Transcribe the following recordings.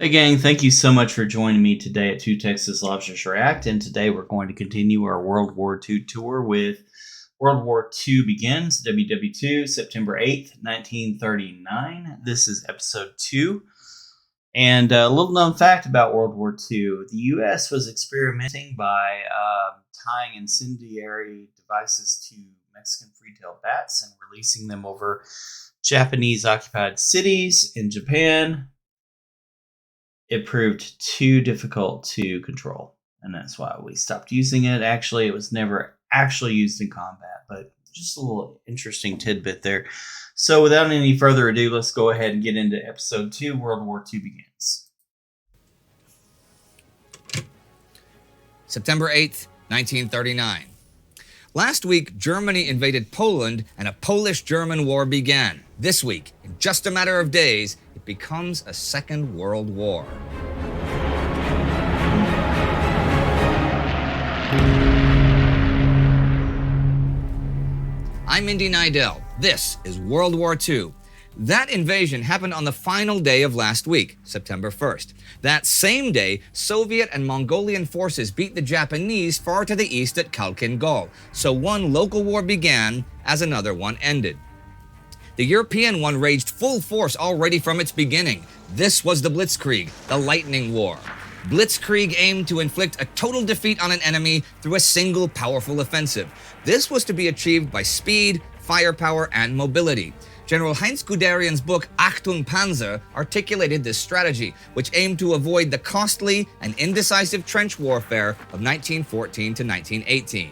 Hey gang, thank you so much for joining me today at Two Texas Lobsters React. And today we're going to continue our World War II tour with World War II Begins, WW2, September 8th, 1939. This is episode 2. And a little known fact about World War II, the U.S. was experimenting by tying incendiary devices to Mexican free-tailed bats and releasing them over Japanese-occupied cities in Japan. It proved too difficult to control, and that's why we stopped using it. Actually, it was never actually used in combat, but just a little interesting tidbit there. So without any further ado, let's go ahead and get into episode 2, World War II Begins. September 8th, 1939. Last week, Germany invaded Poland and a Polish-German war began. This week, in just a matter of days, it becomes a Second World War. I'm Indy Nidell. This is World War II. That invasion happened on the final day of last week, September 1st. That same day, Soviet and Mongolian forces beat the Japanese far to the east at Khalkhin Gol. So one local war began as another one ended. The European one raged full force already from its beginning. This was the Blitzkrieg, the Lightning War. Blitzkrieg aimed to inflict a total defeat on an enemy through a single powerful offensive. This was to be achieved by speed, firepower, and mobility. General Heinz Guderian's book Achtung Panzer articulated this strategy, which aimed to avoid the costly and indecisive trench warfare of 1914 to 1918.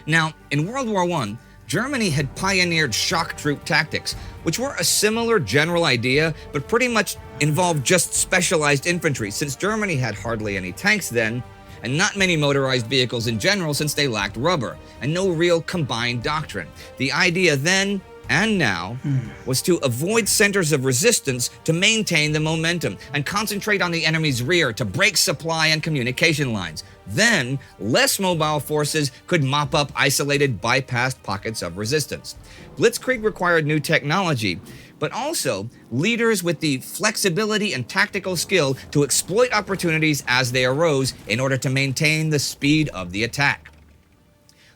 Now, in World War I, Germany had pioneered shock troop tactics, which were a similar general idea, but pretty much involved just specialized infantry, since Germany had hardly any tanks then, and not many motorized vehicles in general since they lacked rubber, and no real combined doctrine. The idea then and now was to avoid centers of resistance to maintain the momentum and concentrate on the enemy's rear to break supply and communication lines. Then, less mobile forces could mop up isolated, bypassed pockets of resistance. Blitzkrieg required new technology, but also leaders with the flexibility and tactical skill to exploit opportunities as they arose in order to maintain the speed of the attack.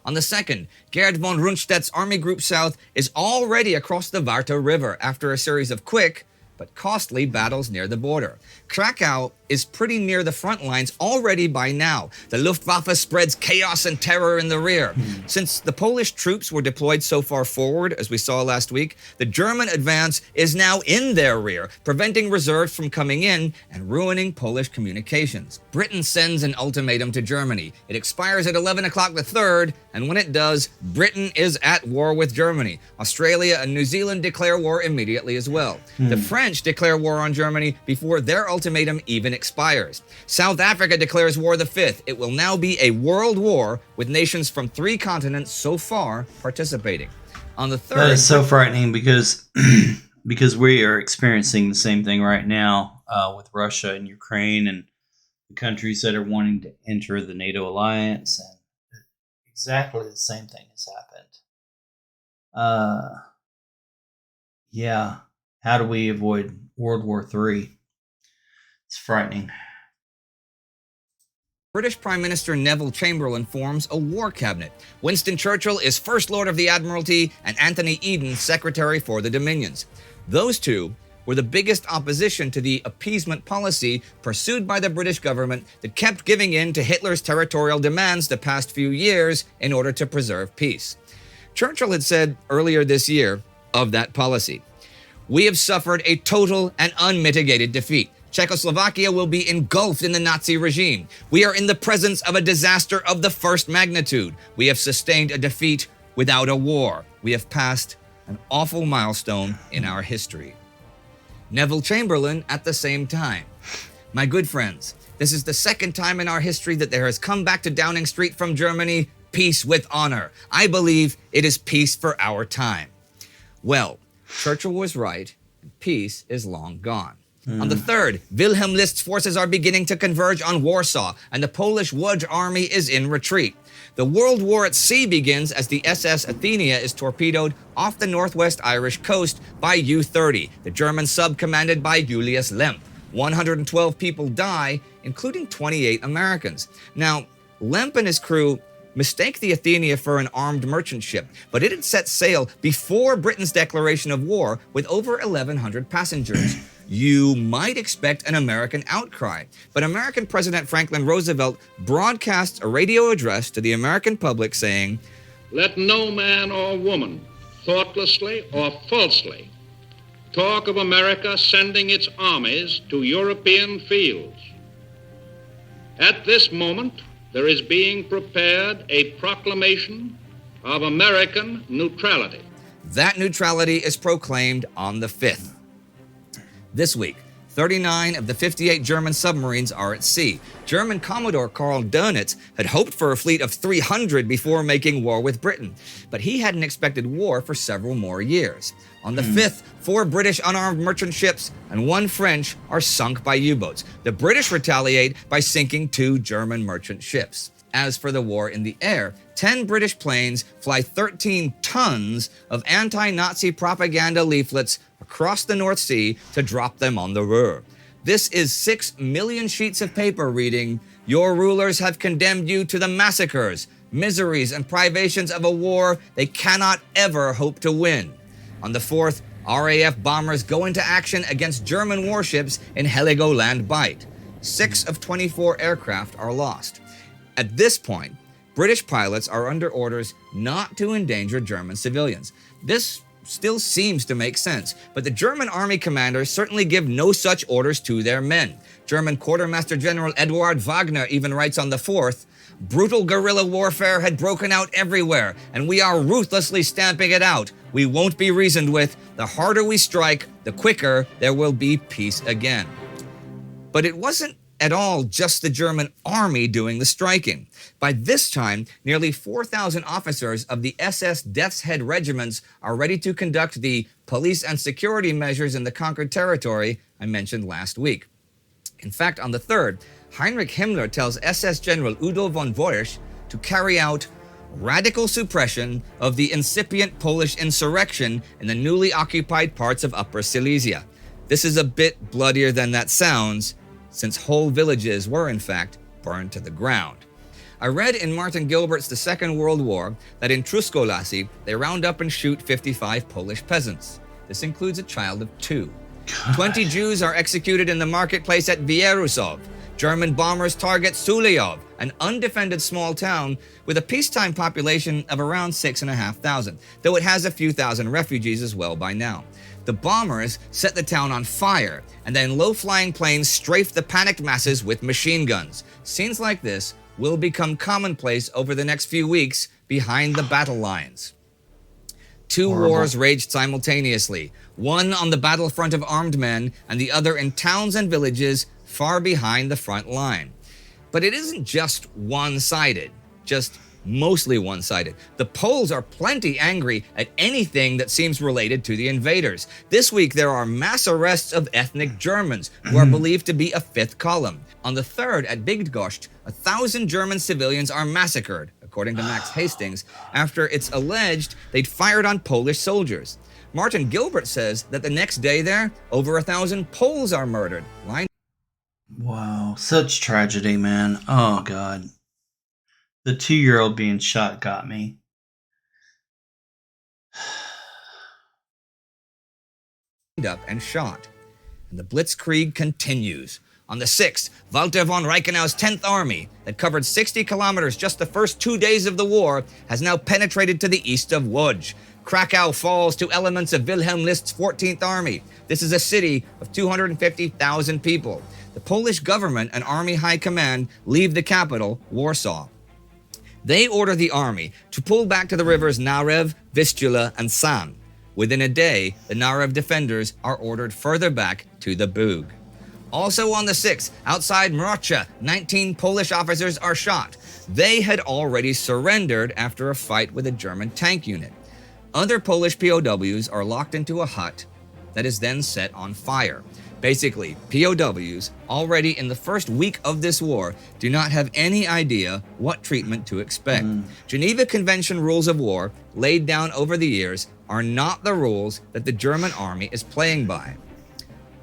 On the 2nd, Gerd von Rundstedt's Army Group South is already across the Warta River after a series of quick but costly battles near the border. Krakow is pretty near the front lines already by now. The Luftwaffe spreads chaos and terror in the rear. Since the Polish troops were deployed so far forward, as we saw last week, the German advance is now in their rear, preventing reserves from coming in and ruining Polish communications. Britain sends an ultimatum to Germany. It expires at 11 o'clock the 3rd, and when it does, Britain is at war with Germany. Australia and New Zealand declare war immediately as well. The French declare war on Germany before their ultimatum even expires. South Africa declares war the 5th. It will now be a world war with nations from 3 continents so far participating. On the 3rd... That is so frightening because we are experiencing the same thing right now with Russia and Ukraine and the countries that are wanting to enter the NATO alliance, and exactly the same thing has happened. Yeah. How do we avoid World War III? It's frightening. British Prime Minister Neville Chamberlain forms a war cabinet. Winston Churchill is First Lord of the Admiralty and Anthony Eden Secretary for the Dominions. Those two were the biggest opposition to the appeasement policy pursued by the British government that kept giving in to Hitler's territorial demands the past few years in order to preserve peace. Churchill had said earlier this year of that policy, "We have suffered a total and unmitigated defeat. Czechoslovakia will be engulfed in the Nazi regime. We are in the presence of a disaster of the first magnitude. We have sustained a defeat without a war. We have passed an awful milestone in our history." Neville Chamberlain at the same time. "My good friends, this is the second time in our history that there has come back to Downing Street from Germany peace with honor. I believe it is peace for our time." Well, Churchill was right, and peace is long gone. On the 3rd, Wilhelm List's forces are beginning to converge on Warsaw, and the Polish Łódź army is in retreat. The World War at sea begins as the SS Athenia is torpedoed off the northwest Irish coast by U-30, the German sub commanded by Julius Lemp. 112 people die, including 28 Americans. Now, Lemp and his crew mistake the Athenia for an armed merchant ship, but it had set sail before Britain's declaration of war with over 1,100 passengers. You might expect an American outcry, but American President Franklin Roosevelt broadcast a radio address to the American public saying, "Let no man or woman thoughtlessly or falsely talk of America sending its armies to European fields. At this moment, there is being prepared a proclamation of American neutrality." That neutrality is proclaimed on the 5th. This week, 39 of the 58 German submarines are at sea. German Commodore Karl Dönitz had hoped for a fleet of 300 before making war with Britain, but he hadn't expected war for several more years. On the 5th, 4 British unarmed merchant ships and 1 French are sunk by U-boats. The British retaliate by sinking 2 German merchant ships. As for the war in the air, 10 British planes fly 13 tons of anti-Nazi propaganda leaflets across the North Sea to drop them on the Ruhr. This is 6 million sheets of paper reading, "Your rulers have condemned you to the massacres, miseries, and privations of a war they cannot ever hope to win." On the 4th, RAF bombers go into action against German warships in Heligoland Bight. 6 of 24 aircraft are lost. At this point, British pilots are under orders not to endanger German civilians. This still seems to make sense, but the German army commanders certainly give no such orders to their men. German Quartermaster General Eduard Wagner even writes on the 4th, "Brutal guerrilla warfare had broken out everywhere, and we are ruthlessly stamping it out. We won't be reasoned with. The harder we strike, the quicker there will be peace again." But it wasn't at all just the German army doing the striking. By this time, nearly 4,000 officers of the SS Death's Head regiments are ready to conduct the police and security measures in the conquered territory I mentioned last week. In fact, on the 3rd, Heinrich Himmler tells SS General Udo von Woyrsch to carry out radical suppression of the incipient Polish insurrection in the newly occupied parts of Upper Silesia. This is a bit bloodier than that sounds, since whole villages were, in fact, burned to the ground. I read in Martin Gilbert's The Second World War that in Truskolassy, they round up and shoot 55 Polish peasants. This includes a child of 2. 20 Jews are executed in the marketplace at Wierusov. German bombers target Suliov, an undefended small town with a peacetime population of around 6,500, though it has a few thousand refugees as well by now. The bombers set the town on fire, and then low-flying planes strafe the panicked masses with machine guns. Scenes like this will become commonplace over the next few weeks behind the battle lines. 2 wars raged simultaneously, one on the battlefront of armed men and the other in towns and villages far behind the front line. But it isn't just one-sided, just mostly one-sided. The Poles are plenty angry at anything that seems related to the invaders. This week, there are mass arrests of ethnic Germans who are believed to be a 5th column. On the 3rd, at Bydgoszcz, 1,000 German civilians are massacred, according to Max Hastings, after it's alleged they'd fired on Polish soldiers. Martin Gilbert says that the next day there, over 1,000 Poles are murdered. Wow, such tragedy, man. Oh, God. The 2-year-old being shot got me. Up and shot. And the Blitzkrieg continues. On the 6th, Walter von Reichenau's 10th Army, that covered 60 kilometers just the first 2 days of the war, has now penetrated to the east of Łódź. Krakow falls to elements of Wilhelm List's 14th Army. This is a city of 250,000 people. The Polish government and Army High Command leave the capital, Warsaw. They order the army to pull back to the rivers Narew, Vistula, and San. Within a day, the Narew defenders are ordered further back to the Bug. Also on the 6th, outside Mrocha, 19 Polish officers are shot. They had already surrendered after a fight with a German tank unit. Other Polish POWs are locked into a hut that is then set on fire. Basically, POWs, already in the first week of this war, do not have any idea what treatment to expect. Geneva Convention rules of war, laid down over the years, are not the rules that the German army is playing by.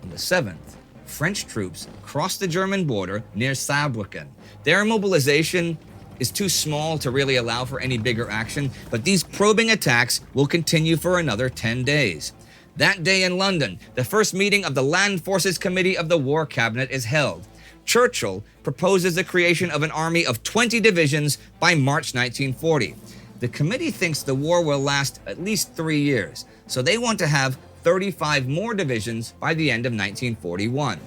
On the 7th, French troops crossed the German border near Saarbrücken. Their mobilization is too small to really allow for any bigger action, but these probing attacks will continue for another 10 days. That day in London, the first meeting of the Land Forces Committee of the War Cabinet is held. Churchill proposes the creation of an army of 20 divisions by March 1940. The committee thinks the war will last at least 3 years, so they want to have 35 more divisions by the end of 1941.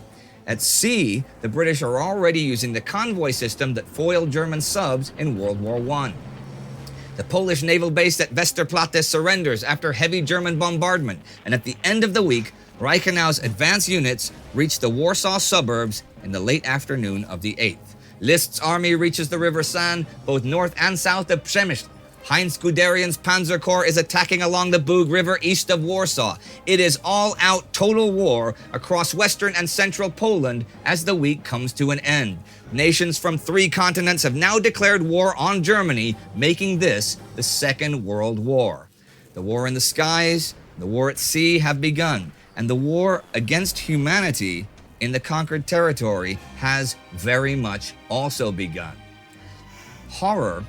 At sea, the British are already using the convoy system that foiled German subs in World War I. The Polish naval base at Westerplatte surrenders after heavy German bombardment, and at the end of the week, Reichenau's advance units reach the Warsaw suburbs in the late afternoon of the 8th. List's army reaches the River San, both north and south of Przemyśl. Heinz Guderian's Panzer Corps is attacking along the Bug River east of Warsaw. It is all-out total war across western and central Poland as the week comes to an end. Nations from 3 continents have now declared war on Germany, making this the Second World War. The war in the skies, the war at sea have begun, and the war against humanity in the conquered territory has very much also begun. Horror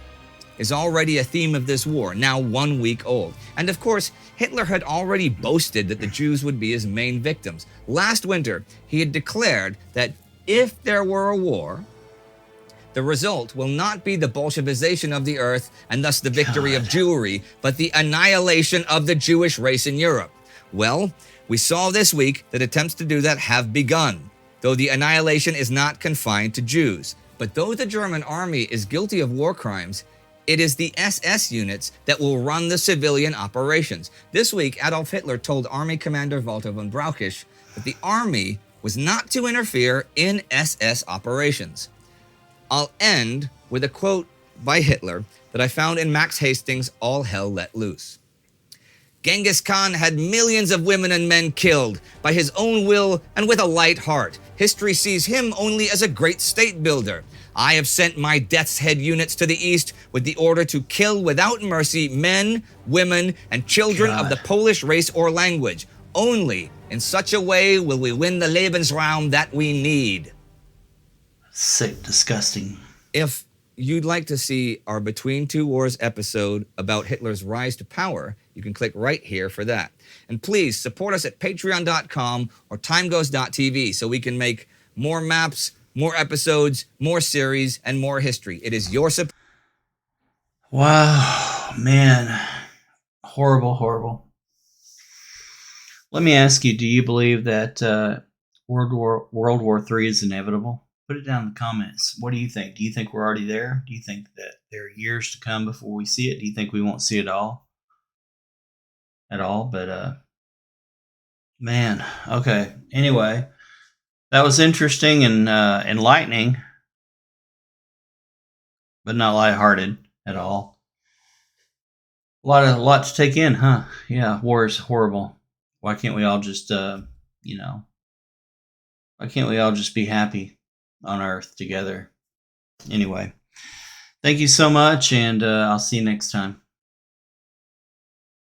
is already a theme of this war, now 1 week old. And of course, Hitler had already boasted that the Jews would be his main victims. Last winter, he had declared that if there were a war, the result will not be the Bolshevization of the earth and thus the victory of Jewry, but the annihilation of the Jewish race in Europe. Well, we saw this week that attempts to do that have begun, though the annihilation is not confined to Jews. But though the German army is guilty of war crimes, it is the SS units that will run the civilian operations. This week, Adolf Hitler told Army Commander Walter von Brauchitsch that the army was not to interfere in SS operations. I'll end with a quote by Hitler that I found in Max Hastings' All Hell Let Loose. Genghis Khan had millions of women and men killed by his own will and with a light heart. History sees him only as a great state builder. I have sent my death's head units to the east with the order to kill without mercy men, women, and children of the Polish race or language. Only in such a way will we win the Lebensraum that we need. Sick, disgusting. If you'd like to see our Between Two Wars episode about Hitler's rise to power, you can click right here for that. And please support us at patreon.com or timegoes.tv so we can make more maps, more episodes, more series, and more history. It is your support. Wow, man. Horrible, horrible. Let me ask you, do you believe that World War III is inevitable? Put it down in the comments. What do you think? Do you think we're already there? Do you think that there are years to come before we see it? Do you think we won't see it all? At all? But, man, okay. Anyway, that was interesting and enlightening, but not lighthearted at all. A lot to take in, huh? Yeah, war is horrible. Why can't we all just, why can't we all just be happy on Earth together? Anyway, thank you so much, and I'll see you next time.